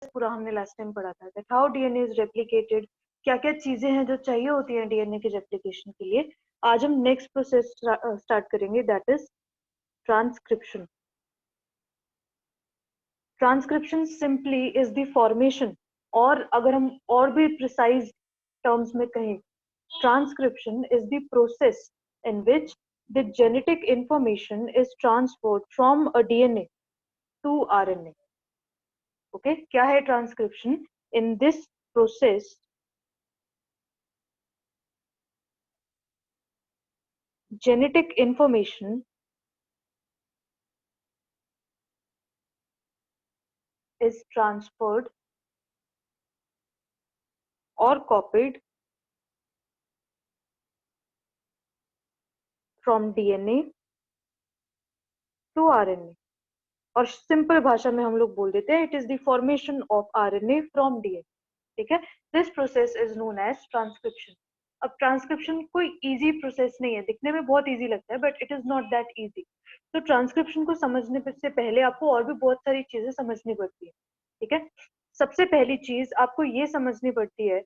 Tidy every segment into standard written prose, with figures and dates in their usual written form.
पूरा हमने last time पढ़ा था, that how DNA is replicated, क्या क्या चीजें हैं जो चाहिए होती हैं डीएनए के रेप्लिकेशन के लिए। आज हम नेक्स्ट प्रोसेस स्टार्ट करेंगे, that is transcription. Transcription simply is the formation, और अगर हम और भी प्रिसाइज टर्म्स में कहें, transcription is the process in which the genetic information is transferred from a DNA to RNA. Okay, क्या है transcription? In this process, genetic information is transferred or copied from DNA to RNA. और simple भाषा में हम लोग बोल देते हैं, it is the formation of RNA from DNA. ठीक है, this process is known as transcription. अब ट्रांसक्रिप्शन कोई इजी प्रोसेस नहीं है, दिखने में बहुत इजी लगता है but it is not that easy. तो ट्रांसक्रिप्शन को समझने से पहले आपको और भी बहुत सारी चीजें समझनी पड़ती है। ठीक है, सबसे पहली चीज आपको ये समझनी पड़ती है,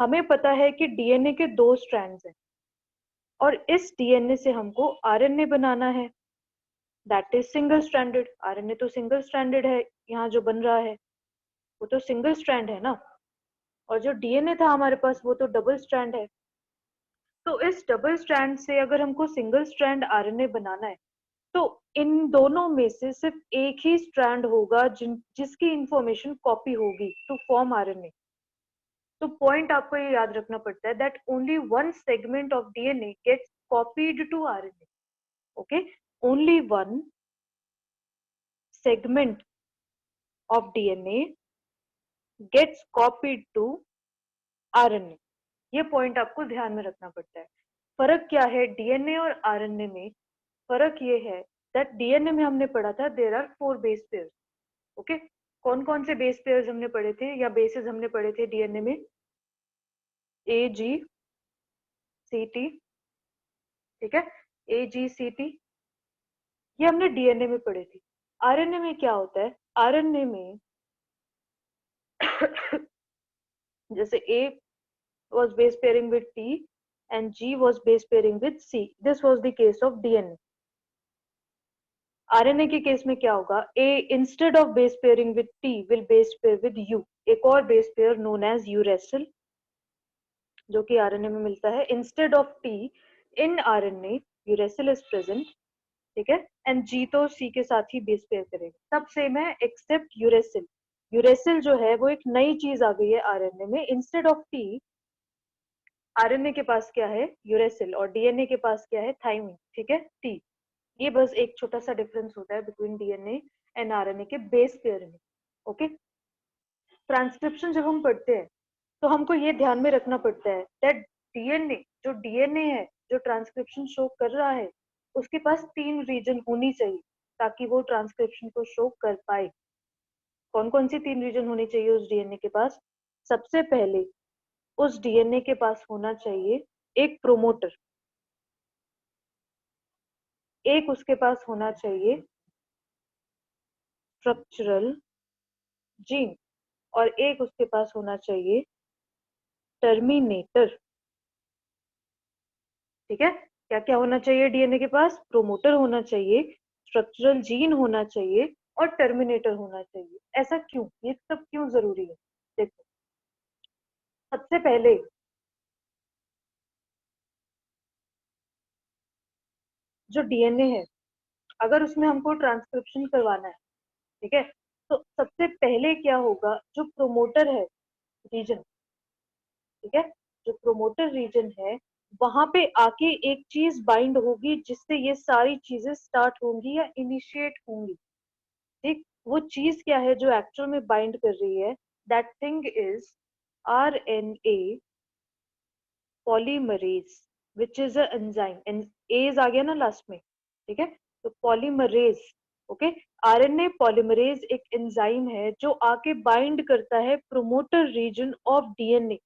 हमें पता है कि डीएनए के 2 स्ट्रैंड्स हैं और इस डीएनए से हमको आरएनए बनाना है, that is single stranded. RNA तो सिंगल स्ट्रैंडेड है, यहाँ जो बन रहा है वो तो सिंगल स्ट्रैंड है ना, और जो डीएनए था हमारे पास वो तो डबल स्ट्रैंड है। तो इस डबल स्ट्रैंड से अगर हमको सिंगल स्ट्रैंड आरएनए बनाना है, तो इन दोनों में से सिर्फ एक ही स्ट्रैंड होगा जिसकी इंफॉर्मेशन कॉपी होगी टू फॉर्म आरएनए। तो पॉइंट आपको ये याद रखना पड़ता है that only one segment of DNA gets copied to RNA. Okay, only one segment of DNA gets copied to RNA। ये पॉइंट आपको ध्यान में रखना पड़ता है। फर्क क्या है डीएनए और आरएनए में? फर्क ये है दैट डीएनए में हमने पढ़ा था there are 4 base pairs. Okay, कौन कौन से बेस पेयर्स हमने पढ़े थे या बेसिस हमने पढ़े थे डीएनए में? ए जी सी टी। ठीक है, ए जी सी टी, ये हमने डीएनए में पढ़े थे। आरएनए में क्या होता है? आरएनए में जैसे ए was base pairing with T and G was base pairing with C. This was the case of DNA. RNA के केस में क्या होगा? A instead of base pairing with T will base pair with U. एक और base pair known as uracil जो कि RNA में मिलता है। Instead of T in RNA uracil is present. ठीक है, एंड G तो C के साथ ही बेस पेयर करेगा। सब सेम है एक्सेप्ट यूरेसिल। यूरेसिल जो है वो एक नई चीज आ गई है आरएनए में। इंस्टेड ऑफ टी आरएनए के पास क्या है? यूरेसिल, और डीएनए के पास क्या है? थाइमिन। ठीक है, टी। ये बस एक छोटा सा डिफरेंस होता है बिटवीन डीएनए एंड आरएनए के बेस पेयर में। ओके, ट्रांसक्रिप्शन जब हम पढ़ते हैं तो हमको ये ध्यान में रखना पड़ता है दैट डीएनए है जो ट्रांसक्रिप्शन शो कर रहा है, उसके पास 3 रीजन होनी चाहिए ताकि वो ट्रांसक्रिप्शन को शो कर पाए। कौन कौन सी 3 रीजन होनी चाहिए उस डीएनए के पास? सबसे पहले उस डीएनए के पास होना चाहिए एक प्रोमोटर, एक उसके पास होना चाहिए स्ट्रक्चरल जीन, और एक उसके पास होना चाहिए टर्मिनेटर। ठीक है, क्या क्या होना चाहिए डीएनए के पास? प्रोमोटर होना चाहिए, स्ट्रक्चरल जीन होना चाहिए और टर्मिनेटर होना चाहिए। ऐसा क्यों? ये सब क्यों जरूरी है? देखो, सबसे पहले जो डीएनए है, अगर उसमें हमको ट्रांसक्रिप्शन करवाना है, ठीक है, तो सबसे पहले क्या होगा? जो प्रोमोटर है रीजन, ठीक है, जो प्रोमोटर रीजन है वहां पे आके एक चीज बाइंड होगी जिससे ये सारी चीजें स्टार्ट होंगी या इनिशिएट होंगी। ठीक, वो चीज क्या है जो एक्चुअल में बाइंड कर रही है? That thing is RNA polymerase which is a enzyme. एज आ गया ना लास्ट में, ठीक है, तो पॉलीमरेज। ओके, आरएनए पॉलीमरेज एक एंजाइम है जो आके बाइंड करता है प्रोमोटर रीजन ऑफ डीएनए,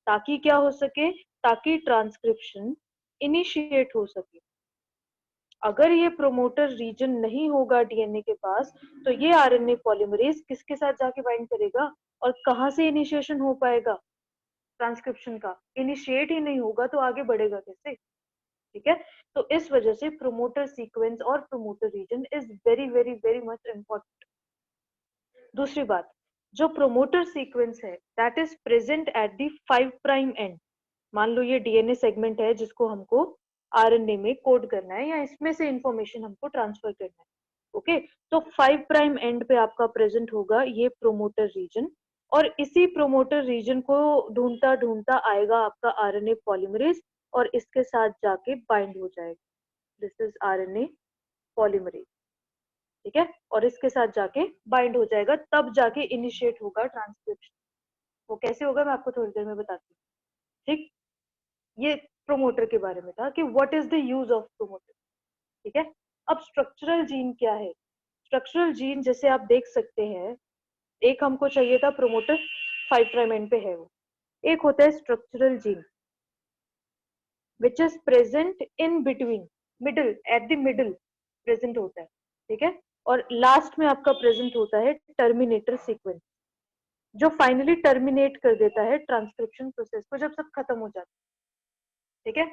ताकि क्या हो सके? ताकि ट्रांसक्रिप्शन इनिशिएट हो सके। अगर ये प्रोमोटर रीजन नहीं होगा डीएनए के पास, तो ये आरएनए पॉलीमरेज किसके साथ जाके बाइंड करेगा और कहाँ से इनिशिएशन हो पाएगा ट्रांसक्रिप्शन का? इनिशिएट ही नहीं होगा तो आगे बढ़ेगा कैसे? ठीक है, तो इस वजह से प्रोमोटर सीक्वेंस और promoter region is very very very much important. दूसरी बात, जो प्रोमोटर सीक्वेंस है that is present at the 5 prime and. मान लो ये डीएनए सेगमेंट है जिसको हमको आरएनए में कोड करना है या इसमें से इंफॉर्मेशन हमको ट्रांसफर करना है। ओके, तो 5 प्राइम एंड पे आपका प्रेजेंट होगा ये प्रोमोटर रीजन, और इसी प्रोमोटर रीजन को ढूंढता ढूंढता आएगा आपका आरएनए पॉलीमरेज और इसके साथ जाके बाइंड हो जाएगा। This is RNA polymerase. ठीक है, और इसके साथ जाके बाइंड हो जाएगा, तब जाके इनिशिएट होगा ट्रांसक्रिप्शन। वो कैसे होगा मैं आपको थोड़ी देर में बताती हूँ। ठीक, ये प्रोमोटर के बारे में था कि what is the use of promoter. ठीक है, अब स्ट्रक्चरल जीन क्या है? स्ट्रक्चरल जीन जैसे आप देख सकते हैं, एक हमको चाहिए था प्रोमोटर 5 प्राइम एंड पे है वो, एक होता है structural gene which is present in between, middle, at the middle present होता है। ठीक है, और लास्ट में आपका प्रेजेंट होता है टर्मिनेटर सीक्वेंस, जो फाइनली टर्मिनेट कर देता है ट्रांसक्रिप्शन प्रोसेस को जब सब खत्म हो जाता है। ठीक है,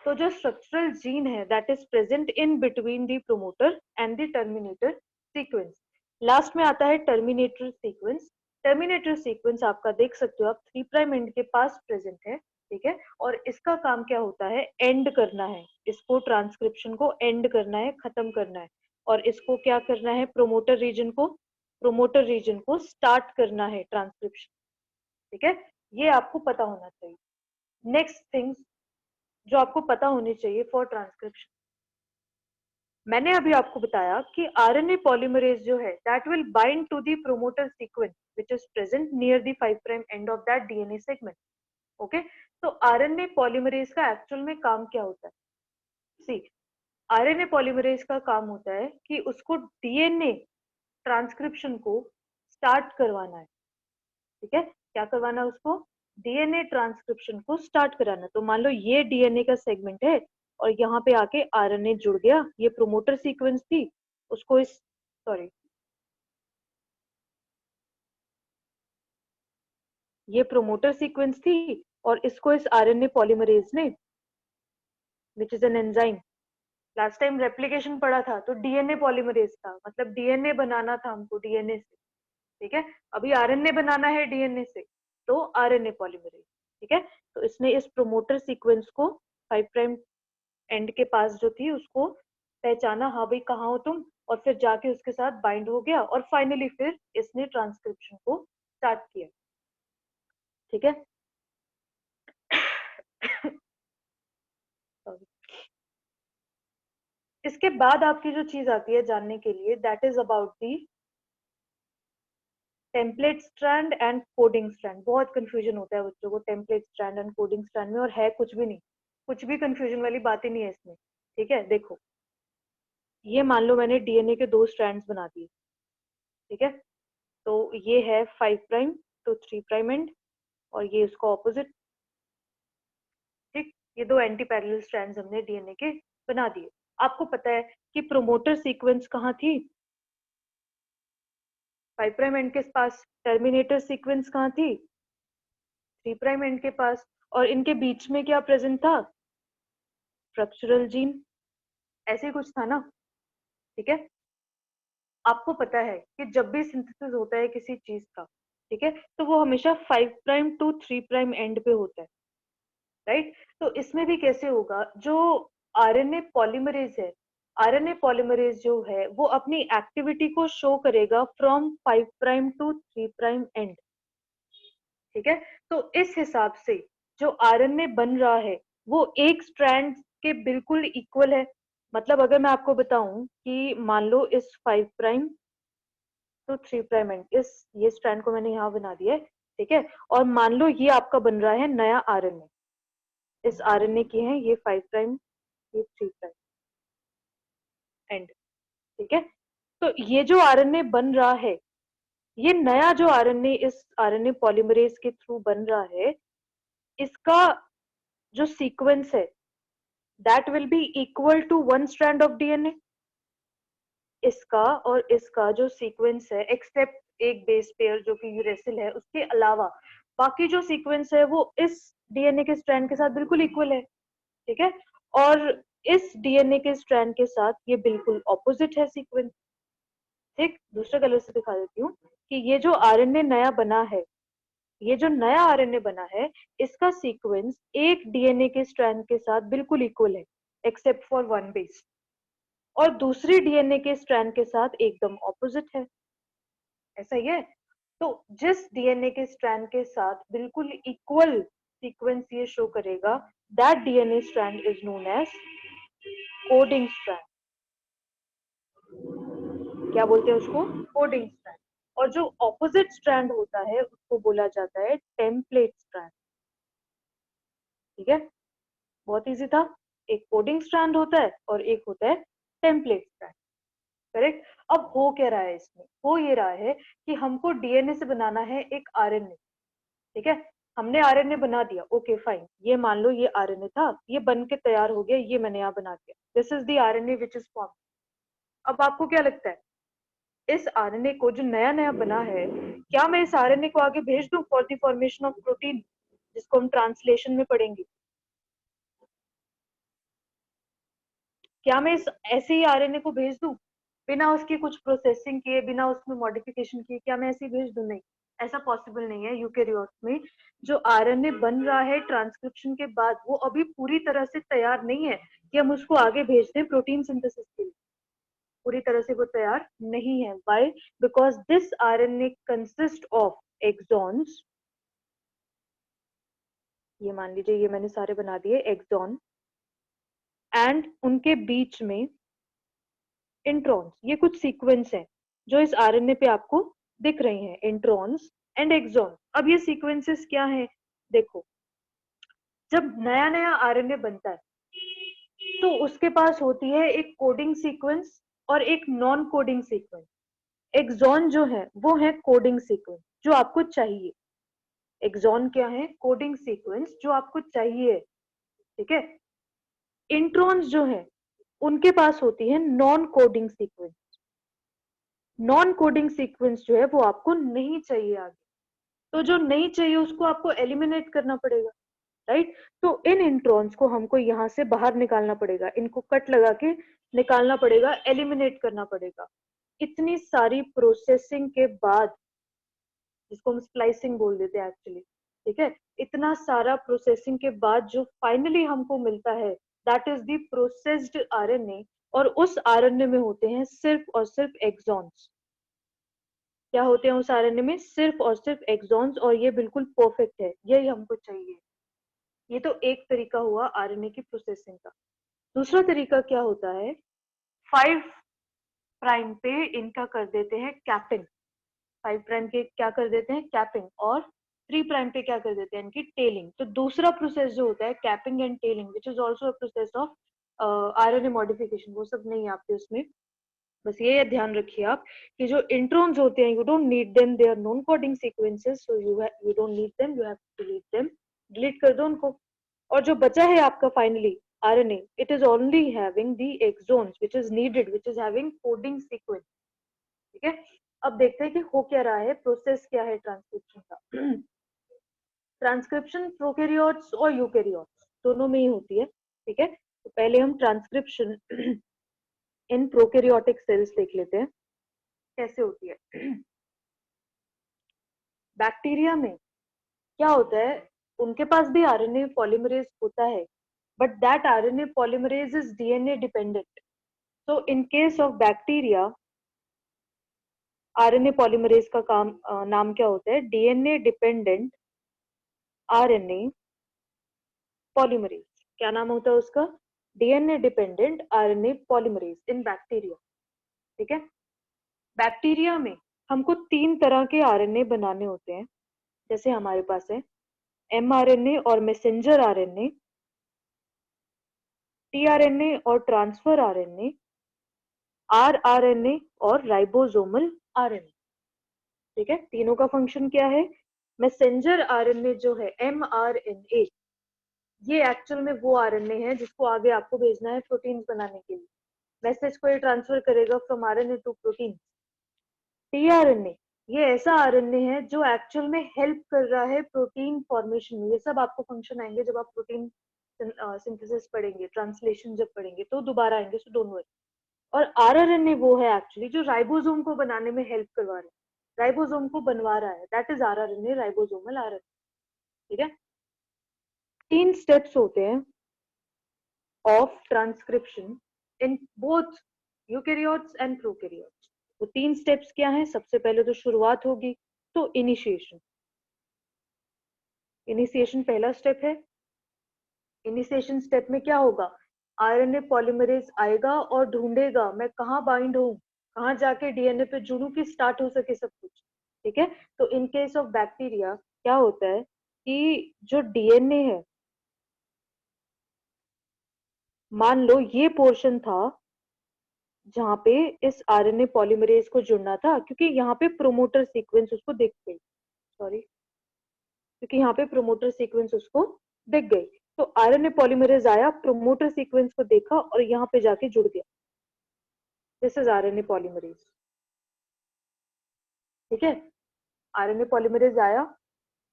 तो जो स्ट्रक्चरल जीन है that is present in between the promoter and the terminator sequence, last में आता है टर्मिनेटर सीक्वेंस। टर्मिनेटर सीक्वेंस आपका देख सकते हो आप 3 प्राइम एंड के पास प्रेजेंट है। ठीक है, और इसका काम क्या होता है? एंड करना है, इसको ट्रांसक्रिप्शन को एंड करना है, खत्म करना है, और इसको क्या करना है? प्रोमोटर रीजन को स्टार्ट करना है ट्रांसक्रिप्शन। ठीक है, ये आपको पता होना चाहिए। नेक्स्ट थिंग्स जो आपको पता होनी चाहिए फॉर ट्रांसक्रिप्शन, मैंने अभी आपको बताया कि आरएनए पॉलीमरेज जो है that will bind to the promoter sequence which is present near the 5 prime end of that DNA segment. Okay, तो आरएनए पॉलीमरेज का एक्चुअल में काम क्या होता है? सी, आरएनए पॉलीमरेज का काम होता है कि उसको डीएनए ट्रांसक्रिप्शन को स्टार्ट करवाना है। ठीक है, क्या करवाना है उसको? डीएनए ट्रांसक्रिप्शन को स्टार्ट कराना। तो मान लो ये डीएनए का सेगमेंट है और यहाँ पे आके आरएनए जुड़ गया, ये प्रोमोटर सीक्वेंस थी, उसको इस सॉरी ये प्रोमोटर सीक्वेंस थी और इसको इस आरएनए पॉलीमरेज ने, which is an enzyme, last time replication पढ़ा था तो डीएनए पॉलीमरेज था, मतलब डीएनए बनाना था हमको डीएनए से। ठीक है, अभी आरएनए बनाना है डीएनए से, तो आरएनए पॉलीमरेज। ठीक है, तो इसने इस प्रोमोटर सीक्वेंस को 5 प्राइम एंड के पास जो थी उसको पहचाना, हाँ भाई कहाँ हो तुम, और फिर जाके उसके साथ बाइंड हो गया और फाइनली फिर इसने ट्रांसक्रिप्शन को स्टार्ट किया। ठीक है Sorry. इसके बाद आपकी जो चीज आती है जानने के लिए that is about the template strand and coding strand. बहुत कंफ्यूजन होता है बच्चों को template strand and coding strand में, और है कुछ भी नहीं, कुछ भी कंफ्यूजन वाली बात ही नहीं है इसमें। ठीक है, देखो ये मान लो मैंने डीएनए के 2 स्ट्रैंड्स बना दिए। ठीक है, तो ये है 5 प्राइम टू 3 प्राइम एंड, और ये उसका ऑपोजिट। ठीक, ये 2 एंटी पैरेलल स्ट्रैंड्स हमने डीएनए के बना दिए। आपको पता है कि प्रोमोटर सीक्वेंस कहाँ थी? 5 प्राइम एंड के पास। टर्मिनेटर सीक्वेंस कहाँ थी? 3 प्राइम एंड के पास। और इनके बीच में क्या प्रेजेंट था? स्ट्रक्चरल जीन, ऐसे कुछ था ना। ठीक है, आपको पता है कि जब भी सिंथेसिस होता है किसी चीज का, ठीक है, तो वो हमेशा 5 प्राइम टू 3 प्राइम एंड पे होता है, राइट? तो इसमें भी कैसे होगा? जो आरएनए पॉलीमरेज है, आरएनए पॉलीमरेज जो है वो अपनी एक्टिविटी को शो करेगा from 5 prime to 3 prime end. ठीक है, तो इस हिसाब से जो आरएनए बन रहा है वो एक स्ट्रैंड के बिल्कुल इक्वल है। मतलब अगर मैं आपको बताऊं कि मान लो इस 5 प्राइम टू 3 प्राइम एंड, इस ये स्ट्रैंड को मैंने यहाँ बना दिया है। ठीक है, और मान लो ये आपका बन रहा है नया आरएनए, इस आरएनए की है ये 5 प्राइम, ये 3 प्राइम एंड। ठीक है, तो ये जो आरएनए बन रहा है, ये नया जो आरएनए इस आरएनए पॉलीमरेज के थ्रू बन रहा है, इसका जो सीक्वेंस है that will be equal to 1 strand of DNA. इसका और इसका जो सीक्वेंस है, एक्सेप्ट एक बेस पेयर जो कि यूरेसिल है, उसके अलावा बाकी जो सीक्वेंस है वो इस डीएनए के स्ट्रैंड के साथ बिल्कुल इक्वल है, ठीक है। और इस डीएनए के स्ट्रैंड के साथ ये बिल्कुल ऑपोजिट है सीक्वेंस। ठीक, दूसरे कलर से दिखा देती हूँ कि ये जो आरएनए नया बना है, ये जो नया आरएनए बना है, इसका सीक्वेंस एक डीएनए के स्ट्रैंड के साथ बिल्कुल इक्वल है एक्सेप्ट फॉर 1 बेस, और दूसरी डीएनए के स्ट्रैंड के साथ एकदम ऑपोजिट है। ऐसा ही है। तो जिस डीएनए के स्ट्रैंड के साथ बिल्कुल इक्वल सीक्वेंस ये शो करेगा, that DNA strand is known as coding strand. क्या बोलते हैं उसको? Coding strand. और जो ऑपोजिट स्ट्रैंड होता है उसको बोला जाता है टेम्पलेट स्ट्रैंड। ठीक है, बहुत इजी था। एक कोडिंग स्ट्रैंड होता है और एक होता है टेम्पलेट स्ट्रैंड। करेक्ट। अब हो क्या रहा है इसमें? हो ये रहा है कि हमको डीएनए से बनाना है एक आरएनए। ठीक है, हमने आरएनए बना दिया, ओके फाइन। ये मान लो ये आरएनए था, ये बन के तैयार हो गया, ये मैंने यहाँ बना दिया, this is the RNA which is form. अब आपको क्या लगता है, इस आरएनए को जो नया नया बना है, क्या मैं इस आरएनए को आगे भेज दूं for the formation of protein, जिसको हम ट्रांसलेशन में पढ़ेंगे? क्या मैं इस ऐसे ही आरएनए को भेज दूं बिना उसकी कुछ प्रोसेसिंग किए, बिना उसमें मॉडिफिकेशन किए? क्या मैं ऐसे ही भेज दूं? नहीं, ऐसा पॉसिबल नहीं है। यूकेरियोट्स में जो आरएनए बन रहा है ट्रांसक्रिप्शन के बाद, वो अभी पूरी तरह से तैयार नहीं है कि हम उसको आगे भेज दें प्रोटीन सिंथेसिस के लिए। पूरी तरह से वो तैयार नहीं है। Why? Because this RNA consist of exons. ये मान लीजिए ये मैंने सारे बना दिए एक्सॉन, एंड उनके बीच में इंट्रॉन्स। ये कुछ सीक्वेंस है जो इस आरएनए पे आपको दिख रहे हैं, इंट्रॉन्स एंड एक्सॉन। अब ये सीक्वेंसेस क्या है? देखो, जब नया नया आरएनए बनता है तो उसके पास होती है एक कोडिंग सीक्वेंस और एक नॉन कोडिंग सीक्वेंस। एक्सॉन जो है वो है कोडिंग सीक्वेंस जो आपको चाहिए। एक्सॉन क्या है? कोडिंग सीक्वेंस जो आपको चाहिए। ठीक है। इंट्रॉन्स जो है उनके पास होती है non coding sequence. Non coding sequence जो है वो आपको नहीं चाहिए आगे, तो जो नहीं चाहिए उसको आपको एलिमिनेट करना पड़ेगा, राइट। तो इन इंट्रॉन्स को हमको यहाँ से बाहर निकालना पड़ेगा, इनको कट लगा के निकालना पड़ेगा, एलिमिनेट करना पड़ेगा। इतनी सारी प्रोसेसिंग के बाद, जिसको हम स्प्लाइसिंग बोल देते हैं एक्चुअली, ठीक है, इतना सारा प्रोसेसिंग के बाद जो फाइनली हमको मिलता है, that is the processed RNA. और उस आरएनए में होते हैं सिर्फ और सिर्फ एक्सॉन्स। क्या होते हैं उस आरएनए में? सिर्फ और सिर्फ एक्सॉन्स, और ये बिल्कुल परफेक्ट है, यही हमको चाहिए। ये तो एक तरीका हुआ आरएनए की प्रोसेसिंग का। दूसरा तरीका क्या होता है? 5 प्राइम पे इनका कर देते हैं कैपिंग। 5 प्राइम के क्या कर देते हैं? कैपिंग। और 3 प्राइम पे क्या कर देते हैं? इनकी टेलिंग। तो दूसरा प्रोसेस जो होता है capping and telling, which is also a process of RNA modification, वो सब नहीं आते उसमें। बस ये ध्यान रखिए आप कि जो इंट्रॉन्स होते हैं, you don't need them, they are non coding sequences, so you don't need them, you have to delete them. Delete कर दो उनको। और जो बचा है आपका finally RNA, it is only having the exons which is needed, which is having coding sequence. ठीक है। अब देखते हैं कि हो क्या रहा है, प्रोसेस क्या है ट्रांसक्रिप्शन का। ट्रांसक्रिप्शन प्रोकैरियोट्स और यूकैरियोट्स दोनों में ही होती है। ठीक है, तो पहले हम ट्रांसक्रिप्शन इन प्रोकैरियोटिक सेल्स देख लेते हैं कैसे होती है। बैक्टीरिया में क्या होता है, उनके पास भी आरएनए पॉलीमरेज होता है, but that RNA polymerase is DNA dependent. so in case of bacteria, RNA polymerase का काम नाम क्या होता है? DNA dependent RNA polymerase. क्या नाम होता है उसका? डीएनए डिपेंडेंट आरएनए पॉलीमरेज इन बैक्टीरिया। ठीक है। बैक्टीरिया में हमको 3 तरह के आरएनए बनाने होते हैं, जैसे हमारे पास है एमआरएनए और मैसेंजर आरएनए, टीआरएनए और ट्रांसफर आरएनए, आरआरएनए और राइबोसोमल आरएनए। ठीक है, तीनों का फंक्शन क्या है? मैसेंजर आरएनए जो है एमआरएनए, ये एक्चुअल में वो आरएनए है जिसको आगे आपको भेजना है प्रोटीन बनाने के लिए। मैसेज को ये ट्रांसफर करेगा from RNA to protein. TRNA ये ऐसा आरएनए है जो एक्चुअल में हेल्प कर रहा है प्रोटीन फॉर्मेशन में। ये सब आपको फंक्शन आएंगे जब आप प्रोटीन सिंथेसिस पढ़ेंगे, ट्रांसलेशन जब पढ़ेंगे तो दोबारा आएंगे, सो डोंट वरी। और आरआरएनए वो है एक्चुअली जो राइबोसोम को बनाने में हेल्प करवा रहा है, राइबोसोम को बनवा रहा है, that is rRNA, ribosomal RNA. ठीक है, 3 स्टेप्स होते हैं of transcription in both eukaryotes and prokaryotes. वो 3 स्टेप्स क्या हैं? सबसे पहले तो शुरुआत होगी, तो इनिशिएशन। इनिशिएशन पहला स्टेप है। इनिशिएशन स्टेप में क्या होगा? आरएनए पॉलीमरेज आएगा और ढूंढेगा मैं कहाँ बाइंड हूँ, कहाँ जाके डीएनए पे जुड़ू कि स्टार्ट हो सके सब कुछ। ठीक है, तो इन केस ऑफ बैक्टीरिया क्या होता है कि जो डीएनए है, मान लो ये पोर्शन था जहां पे इस आरएनए पॉलीमरेज को जुड़ना था, क्योंकि यहाँ पे प्रोमोटर सीक्वेंस उसको दिख गई, सॉरी, क्योंकि यहाँ पे प्रोमोटर सीक्वेंस उसको दिख गई। तो आरएनए पॉलीमरेज आया, प्रोमोटर सीक्वेंस को देखा और यहाँ पे जाके जुड़ गया। This is RNA polymerase. ठीक है, आरएनए पॉलीमरेज आया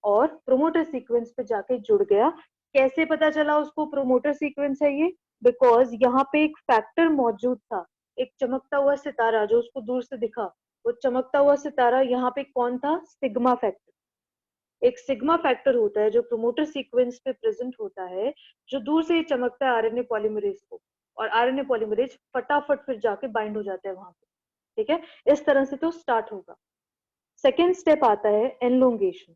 और प्रोमोटर सीक्वेंस पे जाके जुड़ गया। कैसे पता चला उसको प्रोमोटर सीक्वेंस है ये? बिकॉज यहाँ पे एक फैक्टर मौजूद था, एक चमकता हुआ सितारा जो उसको दूर से दिखा। वो चमकता हुआ सितारा यहाँ पे कौन था? Sigma factor. एक सिग्मा फैक्टर होता है जो प्रोमोटर सीक्वेंस पे प्रेजेंट होता है, जो दूर से ही चमकता है आरएनए पॉलीमरेज को, और आरएनए पॉलीमरेज फटाफट फिर जाके बाइंड हो जाता है वहां पे। ठीक है, इस तरह से तो स्टार्ट होगा। सेकेंड स्टेप आता है एनलोंगेशन।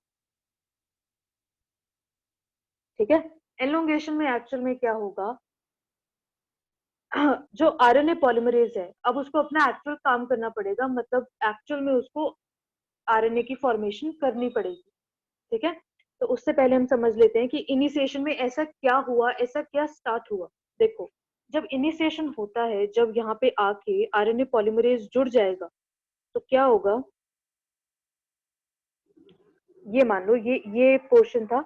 ठीक है, एलोंगेशन में एक्चुअल में क्या होगा, जो आरएनए पॉलीमरेज है अब उसको अपना एक्चुअल काम करना पड़ेगा, मतलब एक्चुअल में उसको आरएनए की फॉर्मेशन करनी पड़ेगी। ठीक है, तो उससे पहले हम समझ लेते हैं कि इनिशिएशन में ऐसा क्या हुआ, ऐसा क्या स्टार्ट हुआ। देखो, जब इनिशिएशन होता है, जब यहाँ पे आके आरएनए पॉलीमरेज जुड़ जाएगा तो क्या होगा, ये मान लो ये पोर्शन था।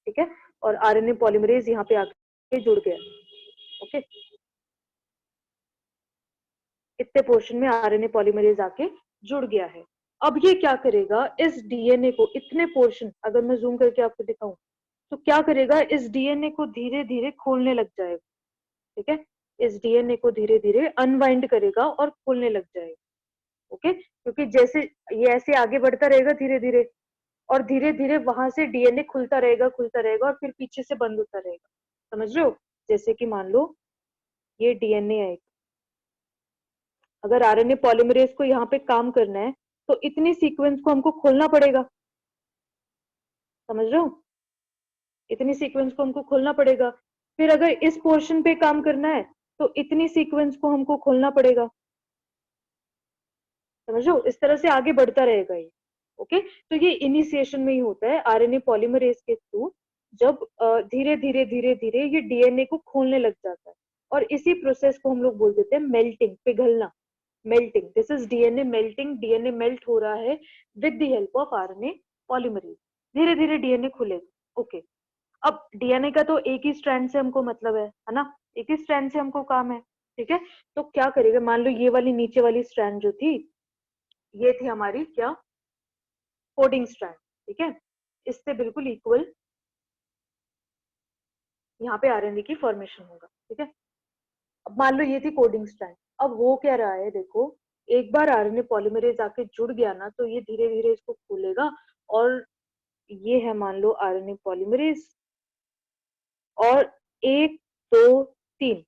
ठीक है, और आरएनए पॉलीमरेज यहाँ पे आके जुड़ गया। ओके, इतने पोर्शन में आरएनए पॉलीमरेज आके जुड़ गया है। अब ये क्या करेगा, इस डीएनए को, इतने पोर्शन अगर मैं जूम करके आपको दिखाऊं तो क्या करेगा, इस डीएनए को धीरे धीरे खोलने लग जाएगा। ठीक है, इस डीएनए को धीरे धीरे अनवाइंड करेगा और खोलने लग जाएगा। ओके, क्योंकि जैसे ये ऐसे आगे बढ़ता रहेगा धीरे धीरे, और धीरे धीरे वहां से डीएनए खुलता रहेगा और फिर पीछे से बंद होता रहेगा। समझ रहे हो? जैसे कि मान लो ये डीएनए है, अगर आरएनए पॉलीमरेज को यहाँ पे काम करना है तो इतनी सीक्वेंस को हमको खोलना पड़ेगा। समझ रहे हो? इतनी सीक्वेंस को हमको खोलना पड़ेगा। फिर अगर इस पोर्शन पे काम करना है तो इतनी सीक्वेंस को हमको खोलना पड़ेगा। समझ रहे हो? इस तरह से आगे बढ़ता रहेगा ये। ओके, तो ये इनिशिएशन में ही होता है आरएनए पॉलीमरेज के थ्रू, जब धीरे धीरे धीरे धीरे ये डीएनए को खोलने लग जाता है। और इसी प्रोसेस को हम लोग बोल देते हैं मेल्टिंग, पिघलना, melting. This is DNA melting. DNA melt हो रहा है with the help of RNA polymerase. धीरे धीरे डीएनए खुलेगा। ओके, अब डीएनए का तो एक ही स्ट्रैंड से हमको मतलब है ना, एक ही स्ट्रैंड से हमको काम है। ठीक है, तो क्या करेगा, मान लो ये वाली नीचे वाली स्ट्रैंड जो थी, ये थी हमारी क्या, कोडिंग स्ट्रैंड। ठीक है, इससे बिल्कुल इक्वल यहाँ पे आरएनए की फॉर्मेशन होगा। ठीक है, अब मान लो ये थी कोडिंग स्ट्रैंड। अब हो क्या रहा है, देखो, एक बार आरएनए पॉलीमरेज आके जुड़ गया ना तो ये धीरे धीरे इसको खोलेगा, और ये है मान लो आरएनए पॉलीमरेज, और 1 2 3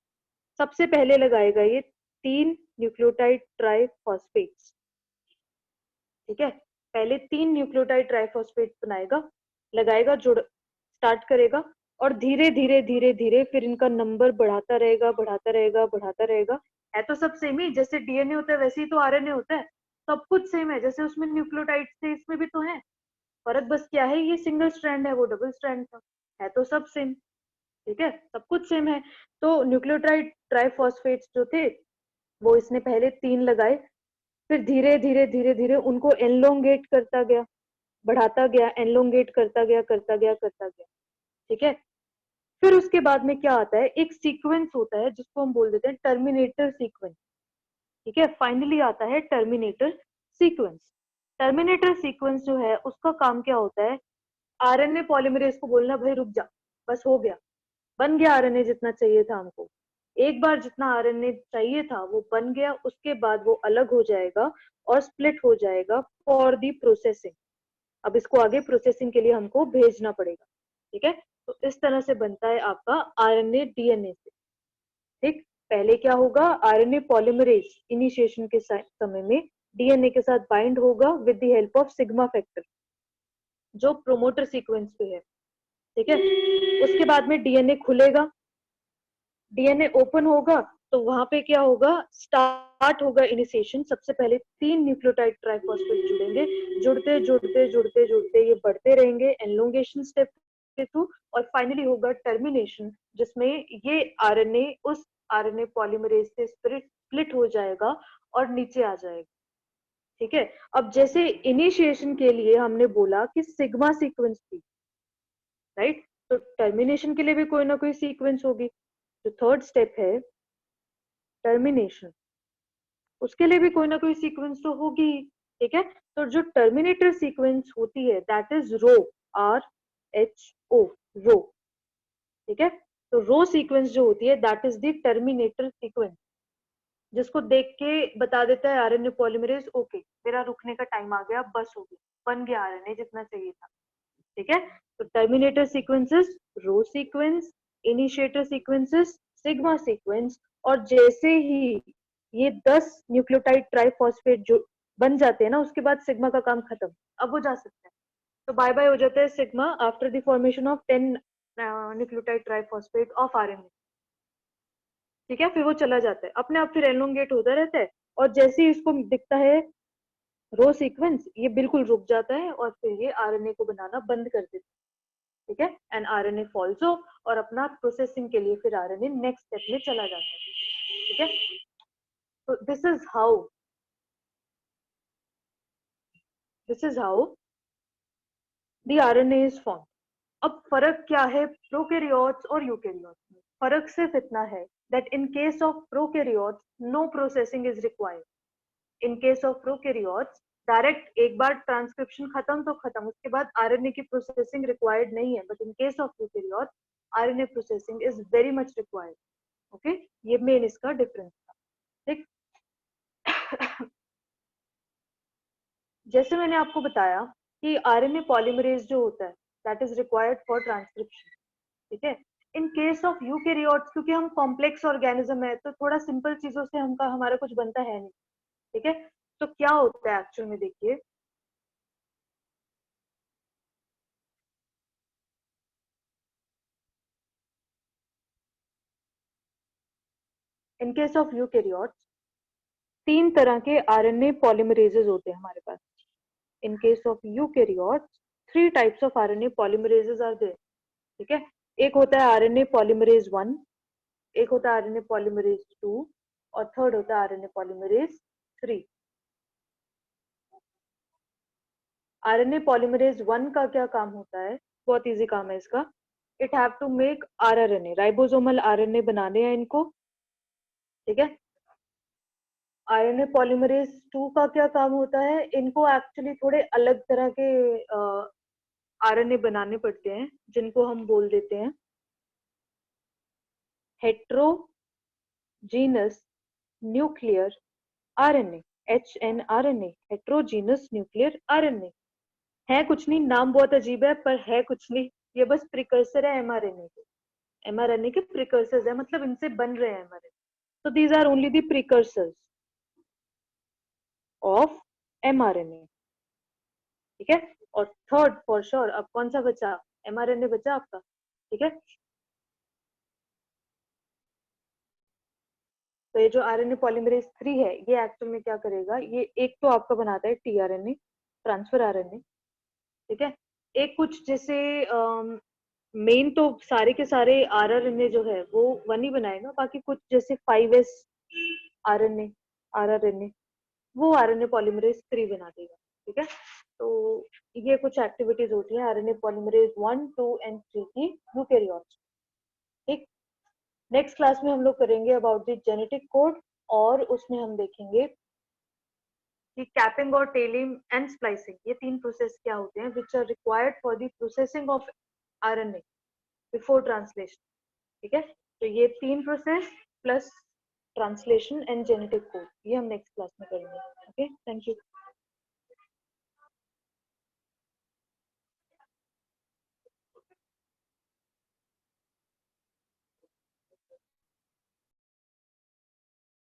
सबसे पहले लगाएगा ये 3 न्यूक्लियोटाइड ट्राइफॉस्फेट्स। ठीक है, पहले 3 न्यूक्लियोटाइड ट्राइफॉस्फेट बनाएगा, लगाएगा, जुड़ स्टार्ट करेगा, और धीरे धीरे धीरे धीरे फिर इनका नंबर बढ़ाता रहेगा, बढ़ाता रहेगा, बढ़ाता रहेगा। है तो सब सेम ही, जैसे डीएनए होता है वैसे ही तो आरएनए होता है। सब कुछ सेम है, जैसे उसमें न्यूक्लियोटाइड्स थे इसमें भी तो है। फर्क बस क्या है, ये सिंगल स्ट्रैंड है, वो डबल स्ट्रैंड था। है तो सब सेम। ठीक है, सब कुछ सेम है। तो न्यूक्लियोटाइड ट्राइफॉस्फेट्स जो थे वो इसने पहले 3 लगाए, फिर धीरे धीरे धीरे धीरे उनको एनलोंगेट करता गया, बढ़ाता गया, एनलोंगेट करता गया, करता गया, करता गया। ठीक है, फिर उसके बाद में क्या आता है, एक सीक्वेंस होता है जिसको हम बोल देते हैं टर्मिनेटर सीक्वेंस। ठीक है, फाइनली आता है टर्मिनेटर सीक्वेंस। टर्मिनेटर सीक्वेंस जो है उसका काम क्या होता है, आरएनए पॉलीमरेज को बोलना भाई रुक जा, बस हो गया, बन गया आरएनए जितना चाहिए था हमको। एक बार जितना आरएनए चाहिए था वो बन गया, उसके बाद वो अलग हो जाएगा और स्प्लिट हो जाएगा फॉर दी प्रोसेसिंग। अब इसको आगे प्रोसेसिंग के लिए हमको भेजना पड़ेगा। ठीक है, तो इस तरह से बनता है आपका आरएनए डीएनए से। ठीक, पहले क्या होगा, आरएनए पॉलीमरेज इनिशिएशन के समय में डीएनए के साथ बाइंड होगा with the help of sigma factor जो प्रोमोटर सीक्वेंस पे है। ठीक है, उसके बाद में डीएनए खुलेगा, डीएनए ओपन होगा, तो वहां पे क्या होगा, स्टार्ट होगा इनिशिएशन। सबसे पहले 3 न्यूक्लियोटाइड ट्राइफॉस्फेट जुड़ेंगे, जुड़ते जुड़ते जुड़ते जुड़ते ये बढ़ते रहेंगे एनलोंगेशन स्टेप के थ्रू, और फाइनली होगा टर्मिनेशन, जिसमें ये आरएनए उस आरएनए पॉलीमरेज से स्प्लिट हो जाएगा और नीचे आ जाएगा। ठीक है, अब जैसे इनिशिएशन के लिए हमने बोला कि सिग्मा सीक्वेंस थी, राइट, तो टर्मिनेशन के लिए भी कोई ना कोई सीक्वेंस होगी। जो थर्ड स्टेप है टर्मिनेशन, उसके लिए भी कोई ना कोई सीक्वेंस तो होगी। ठीक है, तो जो टर्मिनेटर सीक्वेंस होती है दैट इज रो, RHO, रो। ठीक है, तो रो सीक्वेंस जो होती है that is the terminator sequence, जिसको देख के बता देता है आरएनए पॉलीमरेज ओके मेरा रुकने का टाइम आ गया, बस हो गया, बन गया आरएनए जितना चाहिए था। ठीक है, तो terminator sequences rho sequence, initiator sequences sigma sequence, और जैसे ही ये 10 न्यूक्लियोटाइड ट्राइफॉस्फेट जो बन जाते हैं ना, उसके बाद सिग्मा का काम खत्म, अब वो जा सकता है। तो बाय बाय हो जाता है sigma after the formation of 10 nucleotide triphosphate of RNA. ठीक है, फिर वो चला जाता है अपने आप, फिर एलोंगेट होता रहता है, और जैसे ही इसको दिखता है रो सीक्वेंस, ये बिल्कुल रुक जाता है और फिर ये आरएनए को बनाना बंद कर देता है। ठीक है, एंड आरएनए फॉल्स ऑफ, और अपना प्रोसेसिंग के लिए फिर आरएनए नेक्स्ट स्टेप में चला जाता है। ठीक है, तो this is how the RNA is form. अब फर्क क्या है प्रोकैरियोट्स और यूकैरियोट्स में, फर्क सिर्फ इतना है that in case of prokaryotes no processing is required. In case of prokaryotes direct एक बार ट्रांसक्रिप्शन खत्म तो खत्म, उसके बाद आरएनए की प्रोसेसिंग रिक्वायर्ड नहीं है, but in case of eukaryotes RNA processing is very much required. Okay, ये मेन इसका डिफरेंस था। ठीक, जैसे मैंने आपको बताया कि आरएनए पॉलीमरेज जो होता है that is required for transcription. ठीक है, इन केस ऑफ यूकैरियोट्स क्योंकि हम कॉम्प्लेक्स ऑर्गेनिज्म है तो थोड़ा सिंपल चीजों से हमका हमारा कुछ बनता है नहीं। ठीक है, तो क्या होता है एक्चुअल में, देखिए इन केस ऑफ यूकैरियोट्स 3 तरह के आरएनए पॉलीमरेजेस होते हैं हमारे पास। In case of eukaryotes 3 types of RNA polymerases are there. ठीक है, एक होता है आरएनए पॉलीमरेज 1, एक होता है आरएनए पॉलीमरेज 2, और थर्ड होता है आरएनए पॉलीमरेज 3। आरएनए पॉलीमरेज 1 का क्या काम होता है, बहुत इजी काम है इसका। It have to make rRNA, ribosomal RNA बनाने हैं इनको। ठीक है, आरएनए पॉलीमरेज 2 का क्या काम होता है, इनको एक्चुअली थोड़े अलग तरह के आरएनए बनाने पड़ते हैं जिनको हम बोल देते हैं heterogeneous nuclear RNA, HNRNA, heterogeneous nuclear RNA. है कुछ नहीं, नाम बहुत अजीब है पर है कुछ नहीं, ये बस प्रिकर्सर है एमआरएनए के। एमआरएनए के प्रिकर्सर्स है, मतलब इनसे बन रहे हैं एमआरएनए। तो these are only the precursors of mRNA. ठीक है, और थर्ड फॉर श्योर अब कौन सा बचा, एमआरएनए बचा आपका। ठीक है, तो ये जो आरएनए पॉलीमरेज 3 है ये एक्चुअल में क्या करेगा, ये एक तो आपका बनाता है टीआरएनए, ट्रांसफर आरएनए। ठीक है, एक कुछ जैसे मेन तो सारे के सारे आरआरएनए जो है वो वन ही बनाएगा, बाकी कुछ जैसे 5S आरएनए, आरआरएनए, वो आरएनए पॉलीमरेज 3 बना देगा। ठीक है, तो ये कुछ एक्टिविटीज होती है आरएनए पॉलीमरेज 1, 2 एंड 3 की यूकैरियोट्स। ठीक, नेक्स्ट क्लास में हम लोग करेंगे अबाउट द जेनेटिक कोड, और उसमें हम देखेंगे कि कैपिंग और टेलिंग एंड स्प्लाइसिंग, ये तीन प्रोसेस क्या होते हैं which are required for the processing of RNA before translation. ठीक है, तो ये तीन process plus translation and genetic code, ये हम नेक्स्ट क्लास में करेंगे। Okay, thank you.